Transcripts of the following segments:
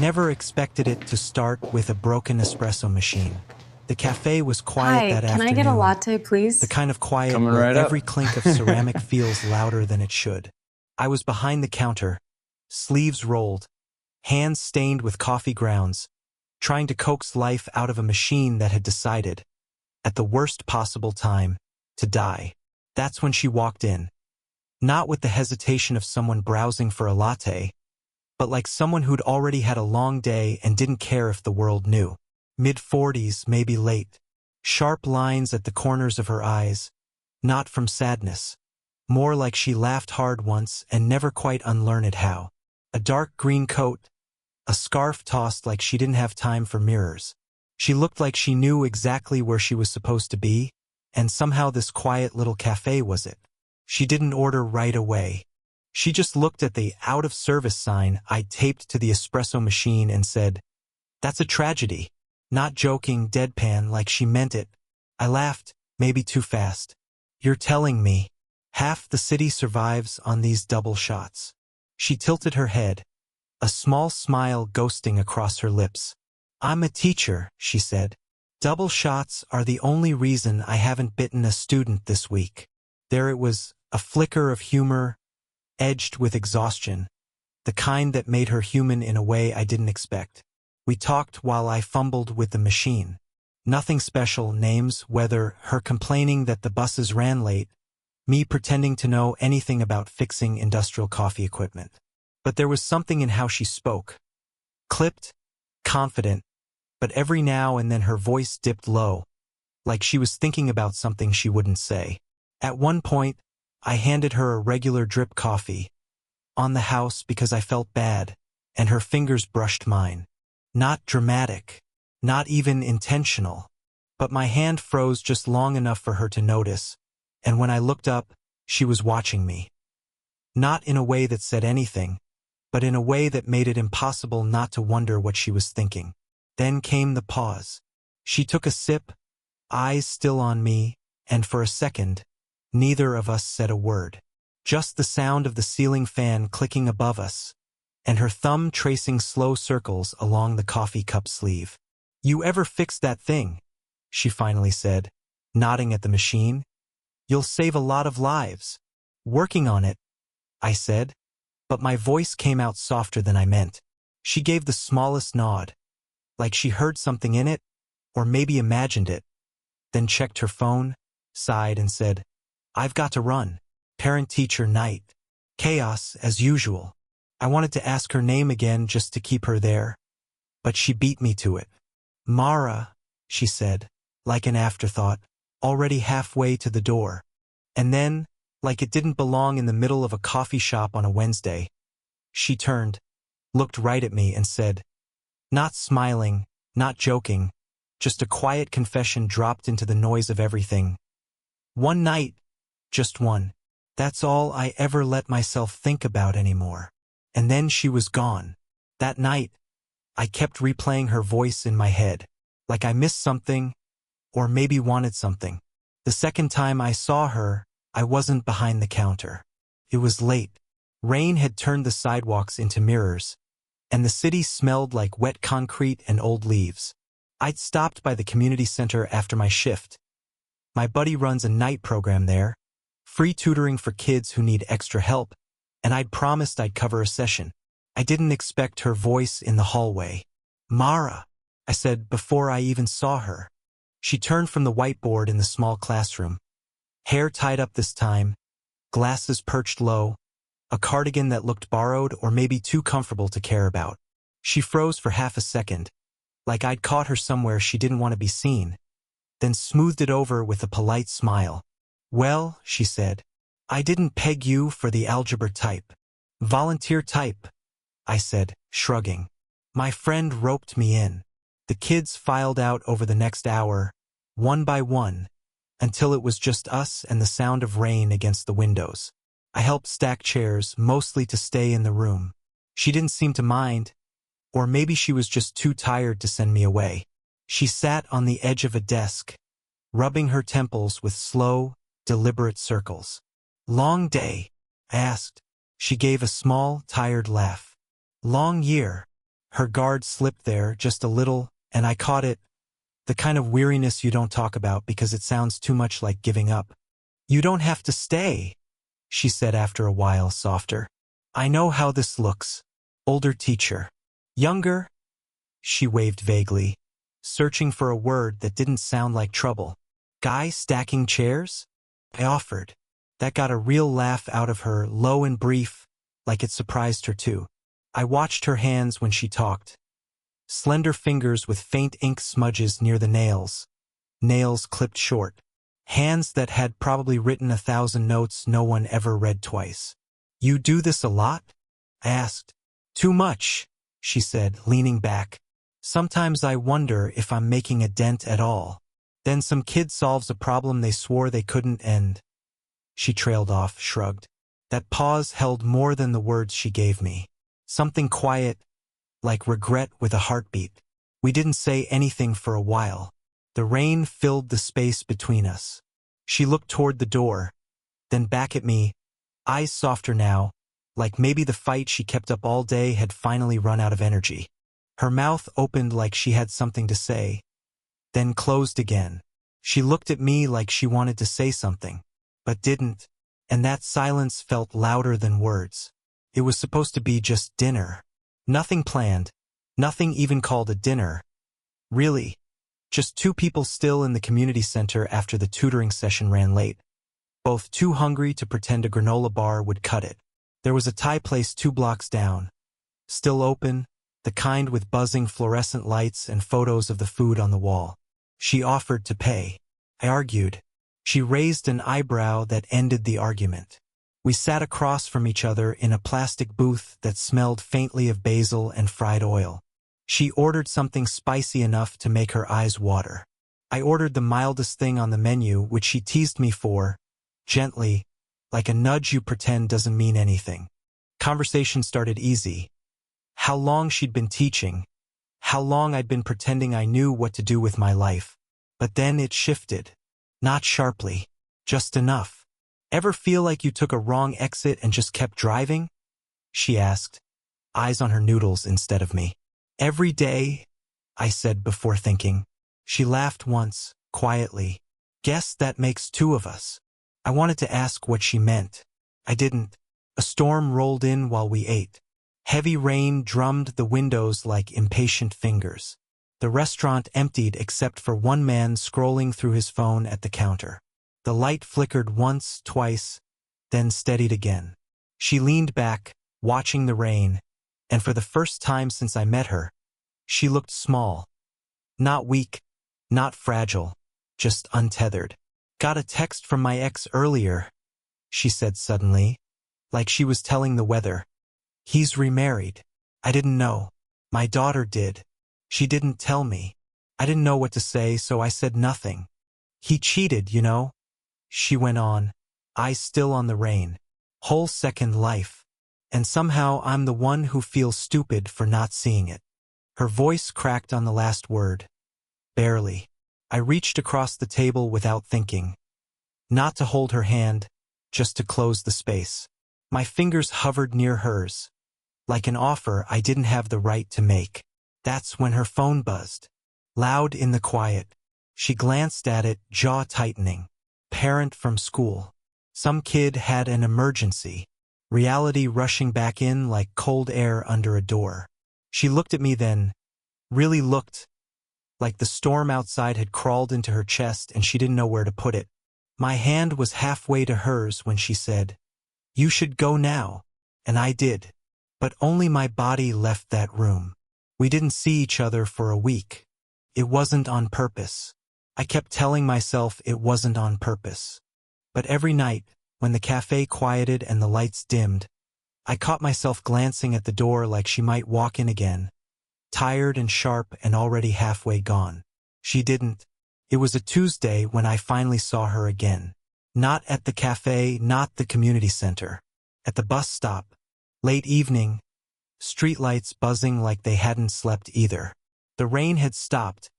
never expected it to start with a broken espresso machine. The cafe was quiet that Hi, can afternoon. I get a latte, please? The kind of quiet Coming where right up. every clink of ceramic feels louder than it should. I was behind the counter, sleeves rolled, hands stained with coffee grounds, trying to coax life out of a machine that had decided, at the worst possible time, to die. That's when she walked in. Not with the hesitation of someone browsing for a latte, but like someone who'd already had a long day and didn't care if the world knew. Mid-40s, maybe late. Sharp lines at the corners of her eyes, not from sadness. More like she laughed hard once and never quite unlearned how. A dark green coat, a scarf tossed like she didn't have time for mirrors. She looked like she knew exactly where she was supposed to be, and somehow this quiet little cafe was it. She didn't order right away. She just looked at the out-of-service sign I'd taped to the espresso machine and said, "That's a tragedy." Not joking, deadpan, like she meant it. I laughed, maybe too fast. "You're telling me half the city survives on these double shots?" She tilted her head, a small smile ghosting across her lips. "I'm a teacher," she said. "Double shots are the only reason I haven't bitten a student this week." There it was, a flicker of humor, edged with exhaustion, the kind that made her human in a way I didn't expect. We talked while I fumbled with the machine. Nothing special, names, weather, her complaining that the buses ran late, me pretending to know anything about fixing industrial coffee equipment. But there was something in how she spoke. Clipped, confident, but every now and then her voice dipped low, like she was thinking about something she wouldn't say. At one point, I handed her a regular drip coffee, on the house because I felt bad, and her fingers brushed mine. Not dramatic, not even intentional, but my hand froze just long enough for her to notice, and when I looked up, she was watching me. Not in a way that said anything, but in a way that made it impossible not to wonder what she was thinking. Then came the pause. She took a sip, eyes still on me, and for a second, neither of us said a word. Just the sound of the ceiling fan clicking above us, and her thumb tracing slow circles along the coffee cup sleeve. "You ever fix that thing?" she finally said, nodding at the machine. "You'll save a lot of lives." "Working on it," I said, but my voice came out softer than I meant. She gave the smallest nod, like she heard something in it, or maybe imagined it, then checked her phone, sighed and said, "I've got to run. Parent-teacher night. Chaos as usual." I wanted to ask her name again just to keep her there, but she beat me to it. "Mara," she said, like an afterthought, already halfway to the door. And then, like it didn't belong in the middle of a coffee shop on a Wednesday, she turned, looked right at me and said, not smiling, not joking, just a quiet confession dropped into the noise of everything. "One night, just one. That's all I ever let myself think about anymore." And then she was gone. That night, I kept replaying her voice in my head, like I missed something, or maybe wanted something. The second time I saw her, I wasn't behind the counter. It was late. Rain had turned the sidewalks into mirrors, and the city smelled like wet concrete and old leaves. I'd stopped by the community center after my shift. My buddy runs a night program there, free tutoring for kids who need extra help, and I'd promised I'd cover a session. I didn't expect her voice in the hallway. "Mara," I said before I even saw her. She turned from the whiteboard in the small classroom. Hair tied up this time, glasses perched low, a cardigan that looked borrowed or maybe too comfortable to care about. She froze for half a second, like I'd caught her somewhere she didn't want to be seen, then smoothed it over with a polite smile. "Well," she said, "I didn't peg you for the algebra type." "Volunteer type," I said, shrugging. My friend roped me in. The kids filed out over the next hour, one by one, until it was just us and the sound of rain against the windows. I helped stack chairs, mostly to stay in the room. She didn't seem to mind, or maybe she was just too tired to send me away. She sat on the edge of a desk, rubbing her temples with slow, deliberate circles. "Long day?" I asked. She gave a small, tired laugh. "Long year." Her guard slipped there just a little, and I caught it, the kind of weariness you don't talk about because it sounds too much like giving up. You don't have to stay, she said after a while, softer. I know how this looks. Older teacher. Younger? She waved vaguely, searching for a word that didn't sound like trouble. Guy stacking chairs? I offered. That got a real laugh out of her, low and brief, like it surprised her too. I watched her hands when she talked. Slender fingers with faint ink smudges near the nails. Nails clipped short. Hands that had probably written 1,000 notes no one ever read twice. You do this a lot? I asked. Too much, she said, leaning back. Sometimes I wonder if I'm making a dent at all. Then some kid solves a problem they swore they couldn't end. She trailed off, shrugged. That pause held more than the words she gave me. Something quiet, like regret with a heartbeat. We didn't say anything for a while. The rain filled the space between us. She looked toward the door, then back at me, eyes softer now, like maybe the fight she kept up all day had finally run out of energy. Her mouth opened like she had something to say, then closed again. She looked at me like she wanted to say something, but didn't, and that silence felt louder than words. It was supposed to be just dinner. Nothing planned, nothing even called a dinner. Really, just two people still in the community center after the tutoring session ran late. Both too hungry to pretend a granola bar would cut it. There was a Thai place 2 blocks down. Still open, the kind with buzzing fluorescent lights and photos of the food on the wall. She offered to pay. I argued. She raised an eyebrow that ended the argument. We sat across from each other in a plastic booth that smelled faintly of basil and fried oil. She ordered something spicy enough to make her eyes water. I ordered the mildest thing on the menu, which she teased me for, gently, like a nudge you pretend doesn't mean anything. Conversation started easy. How long she'd been teaching, how long I'd been pretending I knew what to do with my life. But then it shifted. Not sharply, just enough. Ever feel like you took a wrong exit and just kept driving? She asked, eyes on her noodles instead of me. Every day, I said before thinking. She laughed once, quietly. Guess that makes 2 of us. I wanted to ask what she meant. I didn't. A storm rolled in while we ate. Heavy rain drummed the windows like impatient fingers. The restaurant emptied except for one man scrolling through his phone at the counter. The light flickered once, twice, then steadied again. She leaned back, watching the rain, and for the first time since I met her, she looked small. Not weak, not fragile, just untethered. Got a text from my ex earlier, she said suddenly, like she was telling the weather. He's remarried. I didn't know. My daughter did. She didn't tell me. I didn't know what to say, so I said nothing. He cheated, you know, she went on, eyes still on the rain. Whole second life. And somehow I'm the one who feels stupid for not seeing it. Her voice cracked on the last word. Barely. I reached across the table without thinking. Not to hold her hand, just to close the space. My fingers hovered near hers, like an offer I didn't have the right to make. That's when her phone buzzed. Loud in the quiet. She glanced at it, jaw tightening. Parent from school. Some kid had an emergency. Reality rushing back in like cold air under a door. She looked at me then, really looked, like the storm outside had crawled into her chest and she didn't know where to put it. My hand was halfway to hers when she said, "You should go now." And I did. But only my body left that room. We didn't see each other for a week. It wasn't on purpose. I kept telling myself it wasn't on purpose. But every night, when the cafe quieted and the lights dimmed, I caught myself glancing at the door like she might walk in again, tired and sharp and already halfway gone. She didn't. It was a Tuesday when I finally saw her again. Not at the cafe, not the community center. At the bus stop. Late evening. Streetlights buzzing like they hadn't slept either. The rain had stopped,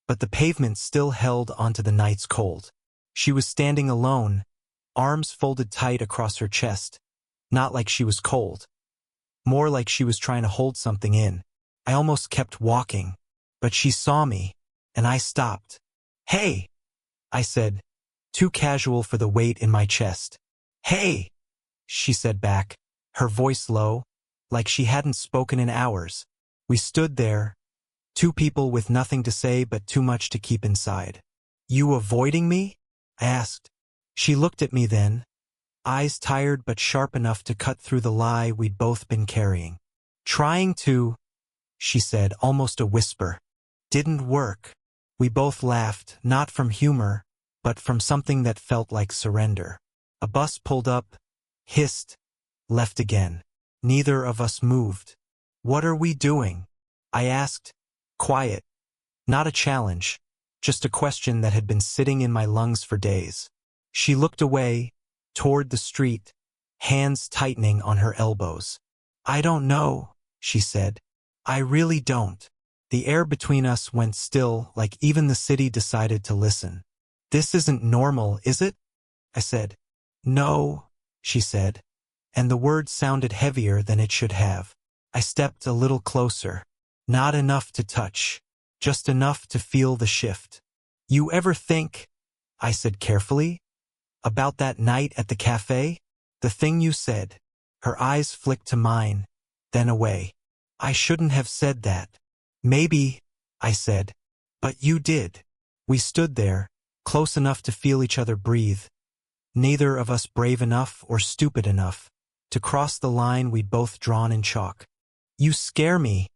but the pavement still held onto the night's cold. She was standing alone, arms folded tight across her chest, not like she was cold. More like she was trying to hold something in. I almost kept walking, but she saw me, and I stopped. "Hey," I said, too casual for the weight in my chest. "Hey," she said back, her voice low, like she hadn't spoken in hours. We stood there, two people with nothing to say but too much to keep inside. "You avoiding me?" I asked. She looked at me then, eyes tired but sharp enough to cut through the lie we'd both been carrying. "Trying to," she said, almost a whisper. "Didn't work." We both laughed, not from humor, but from something that felt like surrender. A bus pulled up, hissed, left again. Neither of us moved. "What are we doing?" I asked, quiet. Not a challenge, just a question that had been sitting in my lungs for days. She looked away, toward the street, hands tightening on her elbows. "I don't know," she said. "I really don't." The air between us went still, like even the city decided to listen. "This isn't normal, is it?" I said. "No," she said, and the word sounded heavier than it should have. I stepped a little closer. Not enough to touch, just enough to feel the shift. "You ever think," I said carefully, "about that night at the cafe? The thing you said?" Her eyes flicked to mine, then away. "I shouldn't have said that." "Maybe," I said, "but you did." We stood there, close enough to feel each other breathe, neither of us brave enough or stupid enough to cross the line we'd both drawn in chalk. "You scare me,"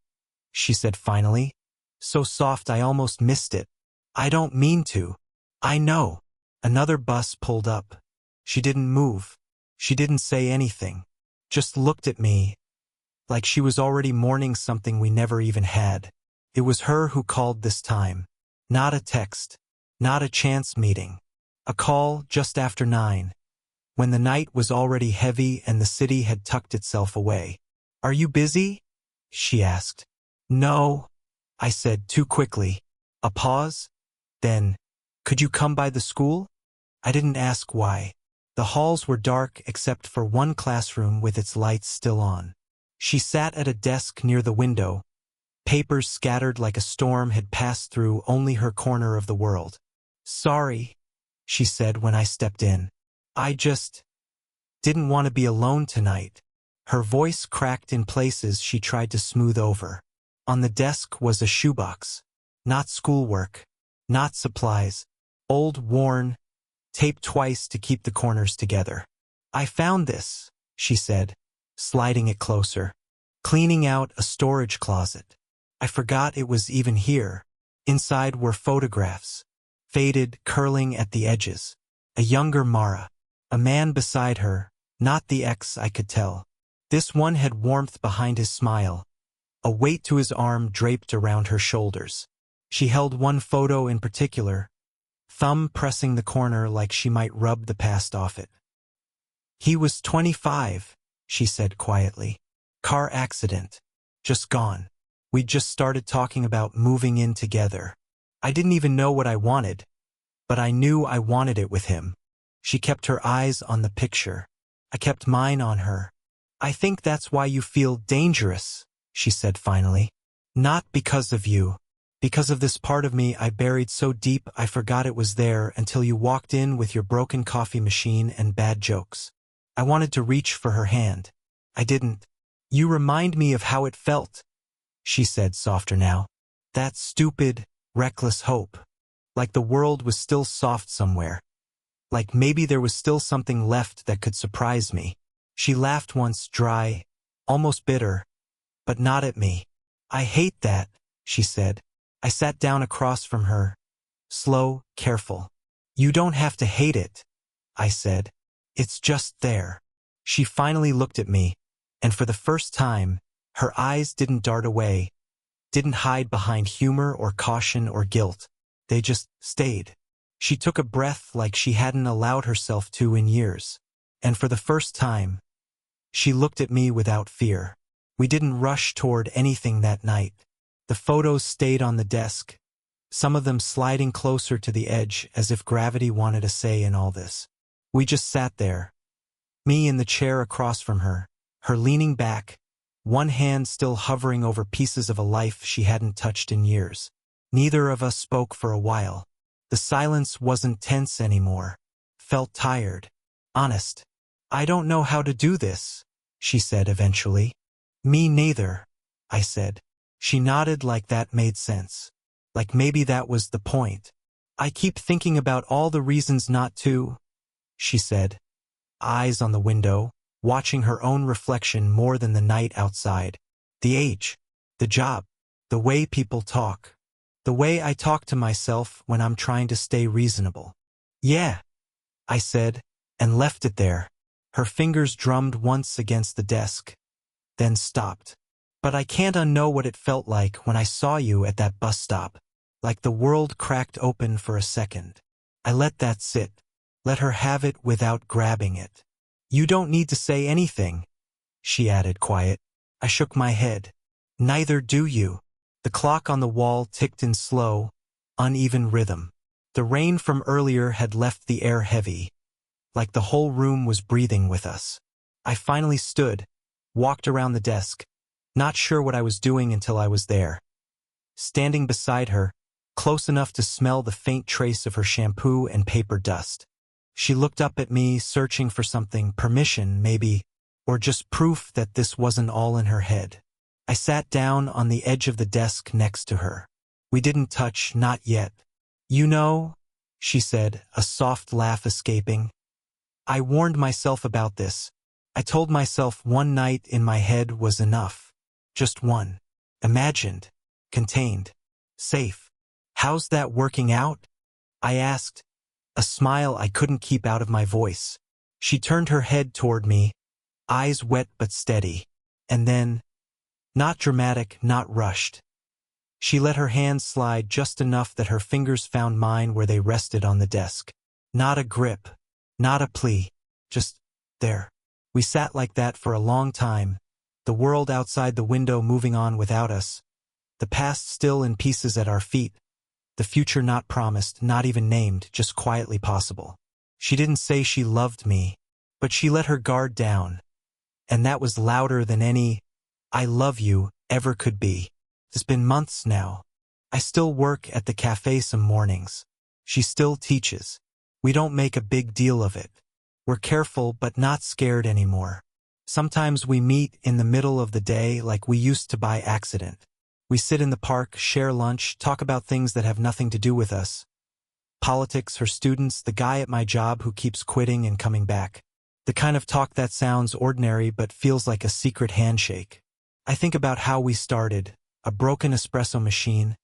she said finally, so soft I almost missed it. "I don't mean to." "I know." Another bus pulled up. She didn't move. She didn't say anything. Just looked at me, like she was already mourning something we never even had. It was her who called this time. Not a text. Not a chance meeting. A call just after 9, when the night was already heavy and the city had tucked itself away. "Are you busy?" she asked. "No," I said too quickly. A pause. Then, "Could you come by the school?" I didn't ask why. The halls were dark except for one classroom with its lights still on. She sat at a desk near the window, papers scattered like a storm had passed through only her corner of the world. "Sorry," she said when I stepped in. "I just didn't want to be alone tonight." Her voice cracked in places she tried to smooth over. On the desk was a shoebox. Not schoolwork. Not supplies. Old, worn, taped twice to keep the corners together. "I found this," she said, sliding it closer. "Cleaning out a storage closet. I forgot it was even here." Inside were photographs, faded, curling at the edges. A younger Mara. A man beside her, not the ex I could tell. This one had warmth behind his smile, a weight to his arm draped around her shoulders. She held one photo in particular, thumb pressing the corner like she might rub the past off it. "He was 25, she said quietly. "Car accident. Just gone. We'd just started talking about moving in together. I didn't even know what I wanted, but I knew I wanted it with him." She kept her eyes on the picture. I kept mine on her. "I think that's why you feel dangerous," she said finally. "Not because of you. Because of this part of me I buried so deep I forgot it was there until you walked in with your broken coffee machine and bad jokes. I wanted to reach for her hand. I didn't. You remind me of how it felt," she said softer now. "That stupid, reckless hope. Like the world was still soft somewhere. Like maybe there was still something left that could surprise me." She laughed once, dry, almost bitter, but not at me. "I hate that," she said. I sat down across from her, slow, careful. "You don't have to hate it," I said. "It's just there." She finally looked at me, and for the first time, her eyes didn't dart away, didn't hide behind humor or caution or guilt. They just stayed. She took a breath like she hadn't allowed herself to in years. And for the first time, she looked at me without fear. We didn't rush toward anything that night. The photos stayed on the desk, some of them sliding closer to the edge as if gravity wanted a say in all this. We just sat there, me in the chair across from her, her leaning back, one hand still hovering over pieces of a life she hadn't touched in years. Neither of us spoke for a while. The silence wasn't tense anymore. Felt tired. Honest. "I don't know how to do this," she said eventually. "Me neither," I said. She nodded like that made sense. Like maybe that was the point. "I keep thinking about all the reasons not to," she said, eyes on the window, watching her own reflection more than the night outside. The age, the job, the way people talk, the way I talk to myself when I'm trying to stay reasonable. "Yeah," I said, and left it there. Her fingers drummed once against the desk, then stopped. "But I can't unknow what it felt like when I saw you at that bus stop. Like the world cracked open for a second." I let that sit. Let her have it without grabbing it. "You don't need to say anything," she added quiet. I shook my head. "Neither do you." The clock on the wall ticked in slow, uneven rhythm. The rain from earlier had left the air heavy, like the whole room was breathing with us. I finally stood, walked around the desk, not sure what I was doing until I was there. Standing beside her, close enough to smell the faint trace of her shampoo and paper dust. She looked up at me, searching for something, permission maybe, or just proof that this wasn't all in her head. I sat down on the edge of the desk next to her. We didn't touch, not yet. "You know," she said, a soft laugh escaping. "I warned myself about this. I told myself one night in my head was enough. Just one. Imagined. Contained. Safe. How's that working out?" I asked, a smile I couldn't keep out of my voice. She turned her head toward me, eyes wet but steady. And then, not dramatic, not rushed, she let her hands slide just enough that her fingers found mine where they rested on the desk. Not a grip, not a plea, just there. We sat like that for a long time, the world outside the window moving on without us, the past still in pieces at our feet, the future not promised, not even named, just quietly possible. She didn't say she loved me, but she let her guard down, and that was louder than any "I love you" ever could be. It's been months now. I still work at the cafe some mornings. She still teaches. We don't make a big deal of it. We're careful but not scared anymore. Sometimes we meet in the middle of the day like we used to by accident. We sit in the park, share lunch, talk about things that have nothing to do with us. Politics, her students, the guy at my job who keeps quitting and coming back. The kind of talk that sounds ordinary but feels like a secret handshake. I think about how we started, a broken espresso machine,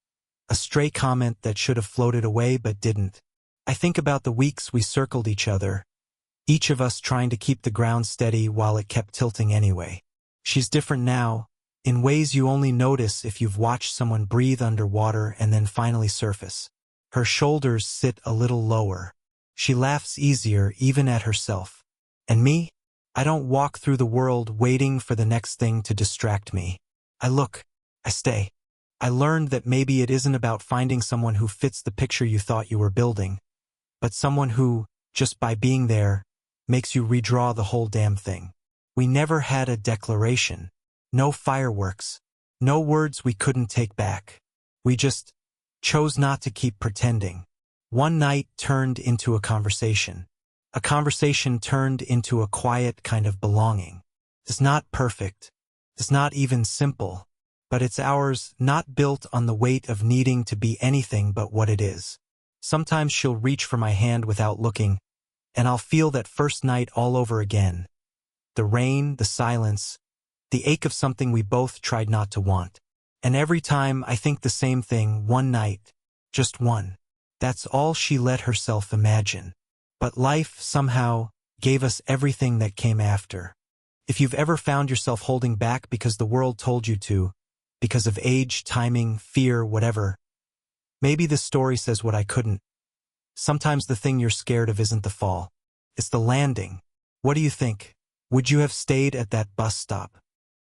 a stray comment that should have floated away but didn't. I think about the weeks we circled each other, each of us trying to keep the ground steady while it kept tilting anyway. She's different now, in ways you only notice if you've watched someone breathe underwater and then finally surface. Her shoulders sit a little lower. She laughs easier even at herself. And me? I don't walk through the world waiting for the next thing to distract me. I look. I stay. I learned that maybe it isn't about finding someone who fits the picture you thought you were building, but someone who, just by being there, makes you redraw the whole damn thing. We never had a declaration. No fireworks. No words we couldn't take back. We just chose not to keep pretending. One night turned into a conversation. A conversation turned into a quiet kind of belonging. It's not perfect. It's not even simple. But it's ours, not built on the weight of needing to be anything but what it is. Sometimes she'll reach for my hand without looking, and I'll feel that first night all over again. The rain, the silence, the ache of something we both tried not to want. And every time I think the same thing, one night, just one. That's all she let herself imagine. But life, somehow, gave us everything that came after. If you've ever found yourself holding back because the world told you to, because of age, timing, fear, whatever, maybe this story says what I couldn't. Sometimes the thing you're scared of isn't the fall. It's the landing. What do you think? Would you have stayed at that bus stop?